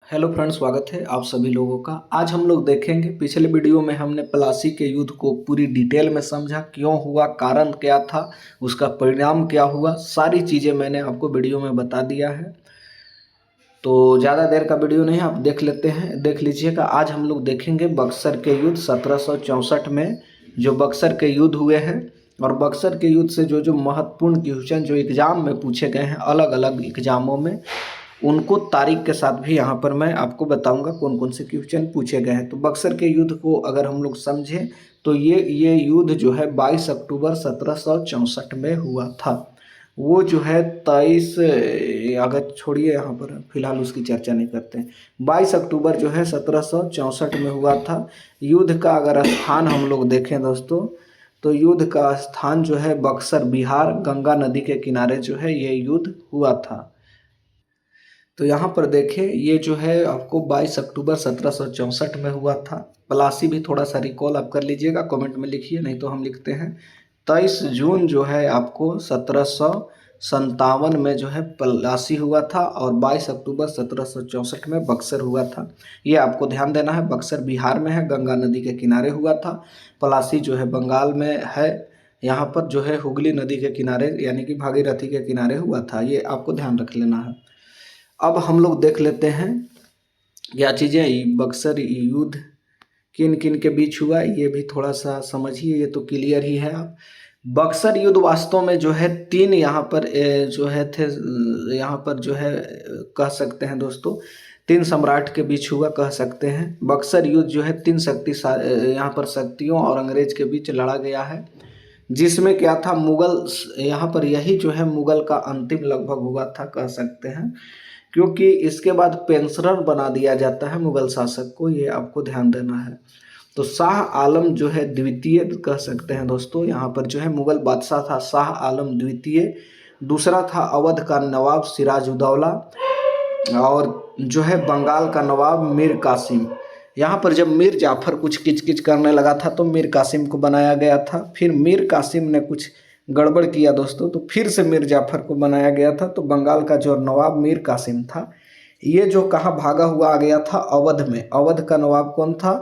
Hello friends, स्वागत है आप सभी लोगों का। आज हम लोग देखेंगे, पिछले वीडियो में हमने प्लासी के युद्ध को पूरी डिटेल में समझा, क्यों हुआ, कारण क्या था, उसका परिणाम क्या हुआ, सारी चीज़ें मैंने आपको वीडियो में बता दिया है। तो ज़्यादा देर का वीडियो नहीं, आप देख लीजिएगा। आज हम लोग देखेंगे बक्सर के युद्ध 1764 में जो बक्सर के युद्ध हुए हैं, और बक्सर के युद्ध से जो जो महत्वपूर्ण क्वेश्चन जो एग्जाम में पूछे गए हैं, अलग अलग एग्जामों में, उनको तारीख के साथ भी यहाँ पर मैं आपको बताऊंगा कौन कौन से क्वेश्चन पूछे गए हैं। तो बक्सर के युद्ध को अगर हम लोग समझें तो ये युद्ध जो है 22 अक्टूबर 1764 में हुआ था। वो जो है 23, अगर छोड़िए यहाँ पर फिलहाल उसकी चर्चा नहीं करते हैं। 22 अक्टूबर जो है 1764 में हुआ था। युद्ध का अगर स्थान हम लोग देखें दोस्तों, तो युद्ध का स्थान जो है बक्सर, बिहार, गंगा नदी के किनारे जो है ये युद्ध हुआ था। तो यहाँ पर देखिए, ये जो है आपको 22 अक्टूबर 1764 में हुआ था। प्लासी भी थोड़ा सा रिकॉल आप कर लीजिएगा, कमेंट में लिखिए, नहीं तो हम लिखते हैं। 23 जून जो है आपको 1757 में जो है प्लासी हुआ था, और 22 अक्टूबर 1764 में बक्सर हुआ था। ये आपको ध्यान देना है। बक्सर बिहार में है, गंगा नदी के किनारे हुआ था। प्लासी जो है बंगाल में है, यहाँ पर जो है हुगली नदी के किनारे यानी कि भागीरथी के किनारे हुआ था। ये आपको ध्यान रख लेना है। अब हम लोग देख लेते हैं क्या चीज़ें, बक्सर युद्ध किन किन के बीच हुआ, ये भी थोड़ा सा समझिए, ये तो क्लियर ही है। आप बक्सर युद्ध वास्तव में जो है तीन यहाँ पर जो है थे, यहाँ पर जो है कह सकते हैं दोस्तों, तीन सम्राट के बीच हुआ कह सकते हैं। बक्सर युद्ध जो है तीन यहाँ पर शक्तियों और अंग्रेज के बीच लड़ा गया है, जिसमें क्या था, मुगल, यहाँ पर यही जो है मुगल का अंतिम लगभग हुआ था कह सकते हैं, क्योंकि इसके बाद पेंशनर बना दिया जाता है मुगल शासक को, ये आपको ध्यान देना है। तो शाह आलम जो है द्वितीय कह सकते हैं दोस्तों, यहाँ पर जो है मुगल बादशाह था शाह आलम द्वितीय। दूसरा था अवध का नवाब सिराजुद्दौला, और जो है बंगाल का नवाब मीर कासिम। यहाँ पर जब मीर जाफर कुछ किचकिच करने लगा था तो मीर कासिम को बनाया गया था। फिर मीर कासिम ने कुछ गड़बड़ किया दोस्तों, तो फिर से मीर जाफर को बनाया गया था। तो बंगाल का जो नवाब मीर कासिम था, ये जो कहाँ भागा हुआ आ गया था, अवध में। अवध का नवाब कौन था,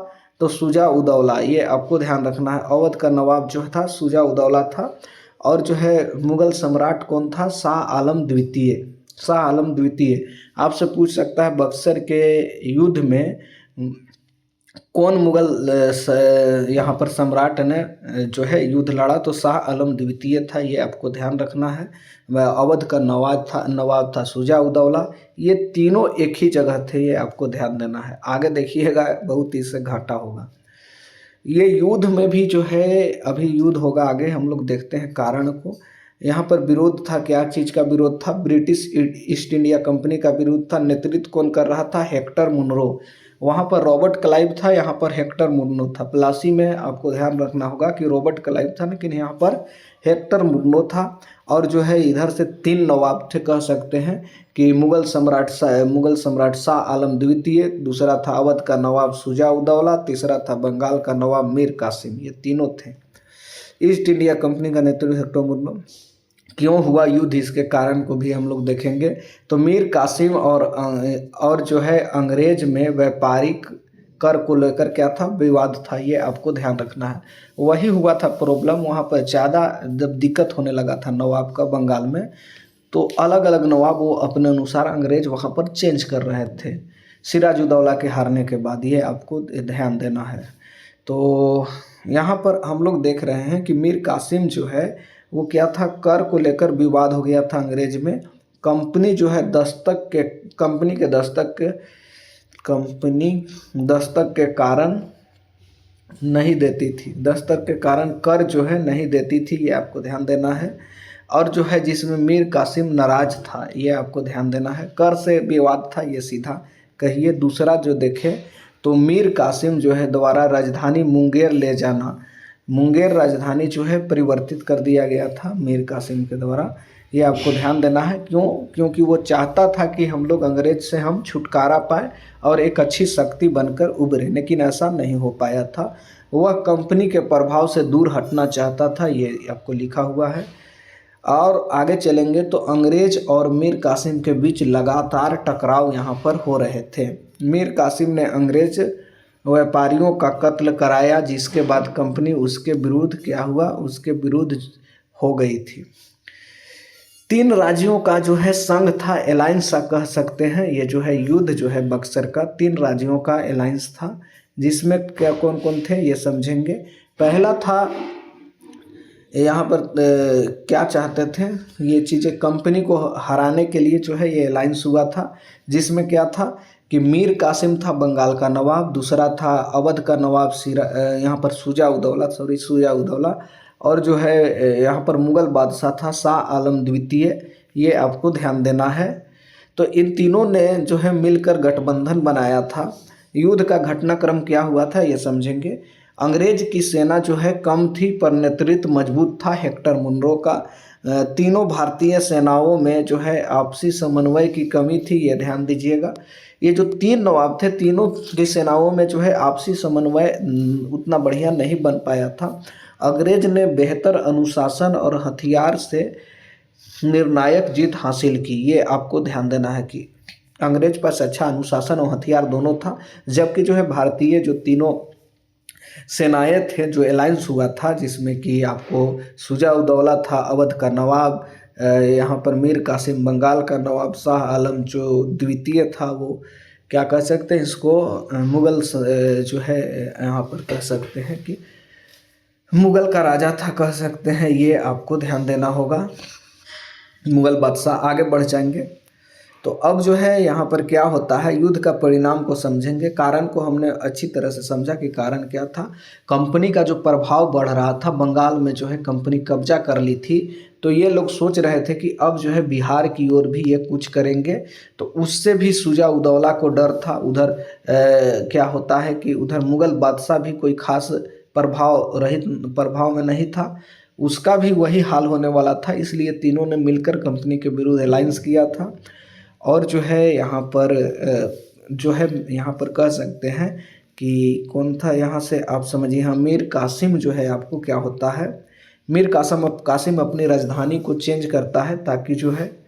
तो शुजा उदौला। ये आपको ध्यान रखना है, अवध का नवाब जो था शुजा उदौला था। और जो है मुगल सम्राट कौन था, शाह आलम द्वितीय। शाह आलम द्वितीय आपसे पूछ सकता है बक्सर के युद्ध में कौन मुगल यहाँ पर सम्राट ने जो है युद्ध लड़ा, तो शाह आलम द्वितीय था। ये आपको ध्यान रखना है। अवध का नवाब था शुजा उदौला। ये तीनों एक ही जगह थे, ये आपको ध्यान देना है। आगे देखिएगा, बहुत इससे घाटा होगा। ये युद्ध में भी जो है, अभी युद्ध होगा आगे, हम लोग देखते हैं कारण को। यहाँ पर विरोध था, क्या चीज़ का विरोध था, ब्रिटिश ईस्ट इंडिया कंपनी का विरोध था। नेतृत्व कौन कर रहा था, हेक्टर मुनरो। वहाँ पर रॉबर्ट क्लाइव था, यहाँ पर हेक्टर मुनरो था। प्लासी में आपको ध्यान रखना होगा कि रॉबर्ट क्लाइव था, लेकिन यहाँ पर हेक्टर मुनरो था। और जो है इधर से तीन नवाब थे कह सकते हैं कि मुगल सम्राट शाह आलम द्वितीय, दूसरा था अवध का नवाब शुजा उदौला, तीसरा था बंगाल का नवाब मीर कासिम। ये तीनों थे। ईस्ट इंडिया कंपनी का नेतृत्व हेक्टर मुनरो। क्यों हुआ युद्ध, इसके कारण को भी हम लोग देखेंगे। तो मीर कासिम और जो है अंग्रेज में व्यापारिक कर को लेकर क्या था, विवाद था। ये आपको ध्यान रखना है। वही हुआ था प्रॉब्लम, वहाँ पर ज़्यादा जब दिक्कत होने लगा था नवाब का बंगाल में, तो अलग अलग नवाब वो अपने अनुसार अंग्रेज वहाँ पर चेंज कर रहे थे सिराजुद्दौला के हारने के बाद। ये आपको ध्यान देना है। तो यहाँ पर हम लोग देख रहे हैं कि मीर कासिम जो है वो क्या था, कर को लेकर विवाद हो गया था अंग्रेज में। कंपनी जो है कंपनी दस्तक के कारण नहीं देती थी, दस्तक के कारण कर जो है नहीं देती थी। ये आपको ध्यान देना है। और जो है जिसमें मीर कासिम नाराज था, ये आपको ध्यान देना है। कर से विवाद था, ये सीधा कहिए। दूसरा जो देखें तो मीर कासिम जो है द्वारा राजधानी मुंगेर ले जाना, मुंगेर राजधानी जो है परिवर्तित कर दिया गया था मीर कासिम के द्वारा। ये आपको ध्यान देना है। क्योंकि वो चाहता था कि हम लोग अंग्रेज से हम छुटकारा पाए और एक अच्छी शक्ति बनकर उभरे, लेकिन ऐसा नहीं हो पाया था। वह कंपनी के प्रभाव से दूर हटना चाहता था, ये आपको लिखा हुआ है। और आगे चलेंगे तो अंग्रेज और मीर कासिम के बीच लगातार टकराव यहाँ पर हो रहे थे। मीर कासिम ने अंग्रेज व्यापारियों का कत्ल कराया, जिसके बाद कंपनी उसके विरुद्ध क्या हुआ, उसके विरुद्ध हो गई थी। 3 राज्यों का जो है संघ था, अलायंस सा कह सकते हैं। ये जो है युद्ध जो है बक्सर का 3 राज्यों का अलायंस था, जिसमें क्या कौन कौन थे ये समझेंगे। पहला था यहाँ पर क्या चाहते थे ये चीज़ें, कंपनी को हराने के लिए जो है ये अलायंस हुआ था, जिसमें क्या था कि मीर कासिम था बंगाल का नवाब, दूसरा था अवध का नवाब यहाँ पर शुजा उदौला, और जो है यहाँ पर मुग़ल बादशाह था शाह आलम द्वितीय। ये आपको ध्यान देना है। तो इन तीनों ने जो है मिलकर गठबंधन बनाया था। युद्ध का घटनाक्रम क्या हुआ था ये समझेंगे। अंग्रेज की सेना जो है कम थी पर नेतृत्व मजबूत था हेक्टर मुनरो का। तीनों भारतीय सेनाओं में जो है आपसी समन्वय की कमी थी, ये ध्यान दीजिएगा। ये जो 3 नवाब थे, तीनों की सेनाओं में जो है आपसी समन्वय उतना बढ़िया नहीं बन पाया था। अंग्रेज ने बेहतर अनुशासन और हथियार से निर्णायक जीत हासिल की। ये आपको ध्यान देना है कि अंग्रेज पास अच्छा अनुशासन और हथियार दोनों था, जबकि जो है भारतीय जो तीनों सेनाएं थे, जो अलायंस हुआ था, जिसमें कि आपको शुजा उदौला था अवध का नवाब, यहाँ पर मीर कासिम बंगाल का नवाब, शाह आलम जो द्वितीय था वो क्या कह सकते हैं इसको मुग़ल जो है यहाँ पर कह सकते हैं कि मुग़ल का राजा था कह सकते हैं। ये आपको ध्यान देना होगा। मुग़ल बादशाह आगे बढ़ जाएंगे। तो अब जो है यहाँ पर क्या होता है, युद्ध का परिणाम को समझेंगे। कारण को हमने अच्छी तरह से समझा कि कारण क्या था। कंपनी का जो प्रभाव बढ़ रहा था, बंगाल में जो है कंपनी कब्जा कर ली थी, तो ये लोग सोच रहे थे कि अब जो है बिहार की ओर भी ये कुछ करेंगे। तो उससे भी शुजा उदौला को डर था। उधर क्या होता है कि उधर मुग़ल बादशाह भी कोई खास प्रभाव में नहीं था, उसका भी वही हाल होने वाला था। इसलिए तीनों ने मिलकर कंपनी के विरुद्ध अलायंस किया था। और जो है यहाँ पर कह सकते हैं कि कौन था, यहाँ से आप समझिए। हाँ, मीर कासिम जो है आपको क्या होता है, मीर कासिम अपनी राजधानी को चेंज करता है ताकि जो है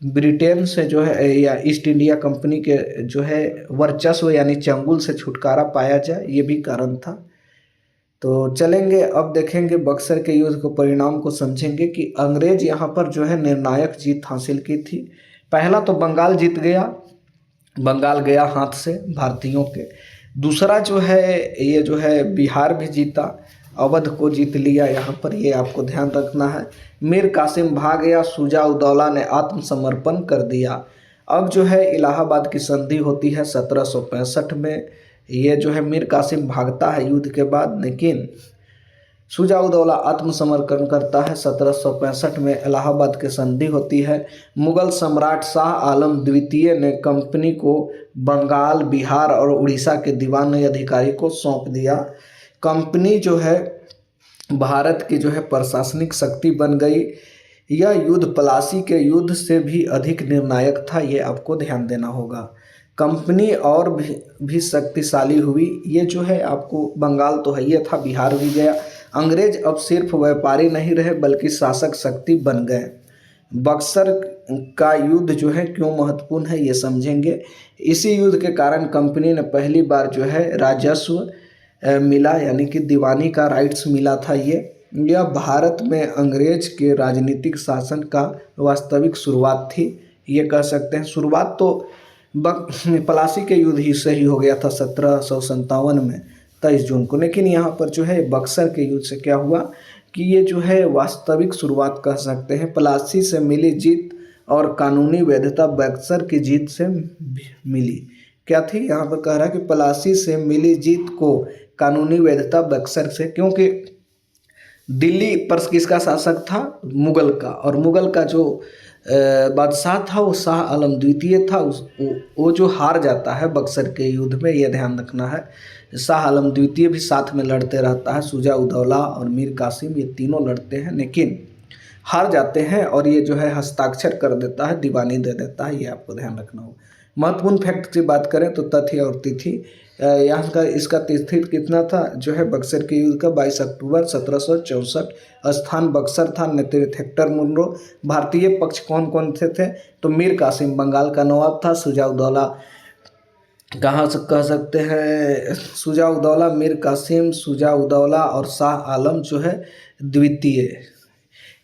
ब्रिटेन से जो है या ईस्ट इंडिया कंपनी के जो है वर्चस्व यानी चंगुल से छुटकारा पाया जाए, ये भी कारण था। तो चलेंगे अब देखेंगे बक्सर के युद्ध को परिणाम को समझेंगे कि अंग्रेज यहाँ पर जो है निर्णायक जीत हासिल की थी। पहला तो बंगाल जीत गया, बंगाल गया हाथ से भारतीयों के। दूसरा जो है ये जो है बिहार भी जीता, अवध को जीत लिया यहाँ पर, ये आपको ध्यान रखना है। मीर कासिम भाग गया, शुजा उदौला ने आत्मसमर्पण कर दिया। अब जो है इलाहाबाद की संधि होती है 1765 में। ये जो है मीर कासिम भागता है युद्ध के बाद, लेकिन शुजा उदौला आत्मसमर्पण करता है। 1765 में इलाहाबाद की संधि होती है। मुग़ल सम्राट शाह आलम द्वितीय ने कंपनी को बंगाल, बिहार और उड़ीसा के दीवानी अधिकारी को सौंप दिया। कंपनी जो है भारत की जो है प्रशासनिक शक्ति बन गई। यह युद्ध प्लासी के युद्ध से भी अधिक निर्णायक था, ये आपको ध्यान देना होगा। कंपनी और भी शक्तिशाली हुई। ये जो है आपको बंगाल तो है ये था, बिहार भी गया। अंग्रेज अब सिर्फ व्यापारी नहीं रहे बल्कि शासक शक्ति बन गए। बक्सर का युद्ध जो है क्यों महत्वपूर्ण है ये समझेंगे। इसी युद्ध के कारण कंपनी ने पहली बार जो है राजस्व मिला, यानी कि दीवानी का राइट्स मिला था। यह भारत में अंग्रेज के राजनीतिक शासन का वास्तविक शुरुआत थी, ये कह सकते हैं। शुरुआत तो प्लासी के युद्ध ही से ही हो गया था 1757 में 23 जून को, लेकिन यहाँ पर जो है बक्सर के युद्ध से क्या हुआ कि ये जो है वास्तविक शुरुआत कह सकते हैं। प्लासी से मिली जीत और कानूनी वैधता बक्सर की जीत से मिली। क्या थी यहाँ पर कह रहा है कि प्लासी से मिली जीत को कानूनी वैधता बक्सर से, क्योंकि दिल्ली पर किसका शासक था, मुग़ल का, और मुग़ल का जो बादशाह था वो शाह आलम द्वितीय था। वो जो हार जाता है बक्सर के युद्ध में, ये ध्यान रखना है। शाह आलम द्वितीय भी साथ में लड़ते रहता है, शुजा उदौला और मीर कासिम, ये तीनों लड़ते हैं लेकिन हार जाते हैं, और ये जो है हस्ताक्षर कर देता है, दीवानी दे देता है, ये आपको ध्यान रखना होगा। महत्वपूर्ण फैक्ट की बात करें तो तथ्य और तिथि, यहाँ का इसका तिथि कितना था जो है बक्सर के युद्ध का 22 अक्टूबर 1764। स्थान बक्सर था, नेतृत्व हेक्टर मुनरो। भारतीय पक्ष कौन कौन थे तो मीर कासिम बंगाल का नवाब था, शुजा उदौला कहाँ से कह सकते हैं शुजा उदौला, मीर कासिम, शुजा उदौला और शाह आलम जो है द्वितीय,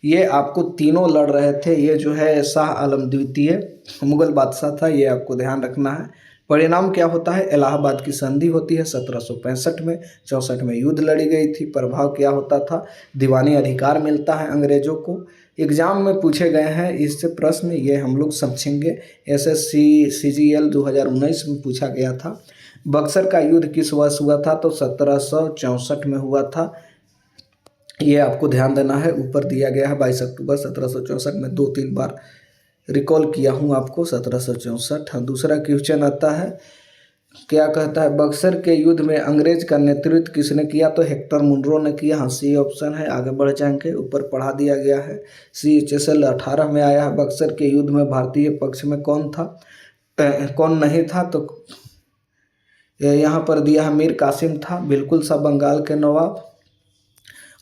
ये आपको तीनों लड़ रहे थे। ये जो है शाह आलम द्वितीय मुगल बादशाह था, ये आपको ध्यान रखना है। परिणाम क्या होता है, इलाहाबाद की संधि होती है 1765 में। 64 में युद्ध लड़ी गई थी। प्रभाव क्या होता था, दीवानी अधिकार मिलता है अंग्रेजों को। एग्जाम में पूछे गए हैं इससे प्रश्न, ये हम लोग समझेंगे। एसएससी CGL 2019 में पूछा गया था। बक्सर का युद्ध किस वर्ष हुआ था, तो 1764 में हुआ था। ये आपको ध्यान देना है, ऊपर दिया गया है 22 अक्टूबर 1764 में, 2-3 बार रिकॉल किया हूँ आपको 1764। हाँ, दूसरा क्वेश्चन आता है, क्या कहता है, बक्सर के युद्ध में अंग्रेज का नेतृत्व किसने किया, तो हेक्टर मुनरो ने किया। हाँ, सी ऑप्शन है। आगे बढ़ जाएंगे, ऊपर पढ़ा दिया गया है। CHSL 18 में आया है। बक्सर के युद्ध में भारतीय पक्ष में कौन था, कौन नहीं था, तो यहाँ पर दिया है मीर कासिम था, बिल्कुल सा बंगाल के नवाब।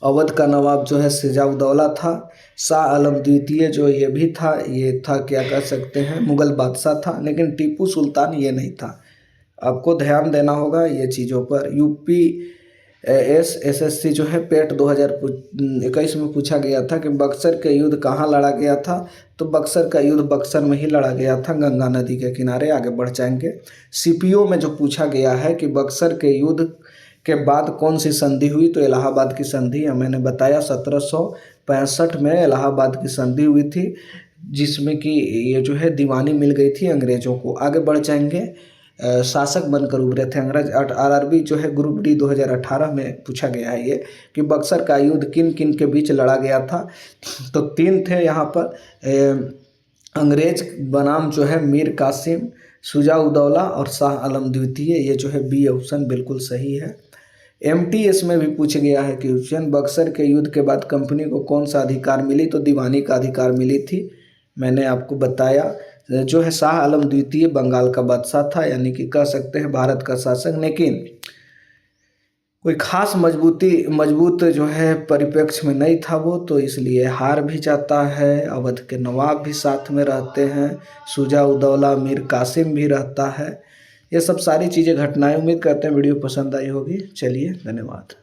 अवध का नवाब जो है शुजा-उद-दौला था। शाह आलम द्वितीय जो ये भी था, ये था क्या कह सकते हैं मुगल बादशाह था, लेकिन टीपू सुल्तान ये नहीं था। आपको ध्यान देना होगा ये चीज़ों पर। SSC जो है पेट 2021 में पूछा गया था कि बक्सर के युद्ध कहाँ लड़ा गया था, तो बक्सर का युद्ध बक्सर में ही लड़ा गया था, गंगा नदी के किनारे। आगे बढ़ जाएंगे। CPO में जो पूछा गया है कि बक्सर के युद्ध के बाद कौन सी संधि हुई, तो इलाहाबाद की संधि। मैंने बताया 1765 में इलाहाबाद की संधि हुई थी, जिसमें कि ये जो है दीवानी मिल गई थी अंग्रेज़ों को। आगे बढ़ जाएंगे। शासक बनकर उभरे थे अंग्रेज। RRB जो है ग्रुप D 2018 में पूछा गया है ये कि बक्सर का युद्ध किन किन के बीच लड़ा गया था, तो 3 थे यहाँ पर। अंग्रेज बनाम जो है मीर कासिम, शुजा-उद-दौला और शाह आलम द्वितीय। ये जो है B ऑप्शन बिल्कुल सही है। MTS में भी पूछ गया है क्वेश्चन, बक्सर के युद्ध के बाद कंपनी को कौन सा अधिकार मिली, तो दीवानी का अधिकार मिली थी। मैंने आपको बताया। जो है शाह आलम द्वितीय बंगाल का बादशाह था, यानी कि कह सकते हैं भारत का शासक, लेकिन कोई खास मजबूत जो है परिप्रेक्ष्य में नहीं था वो, तो इसलिए हार भी जाता है। अवध के नवाब भी साथ में रहते हैं, शुजा-उद-दौला, मीर कासिम भी रहता है। ये सब सारी चीज़ें घटनाएं। उम्मीद करते हैं वीडियो पसंद आई होगी। चलिए, धन्यवाद।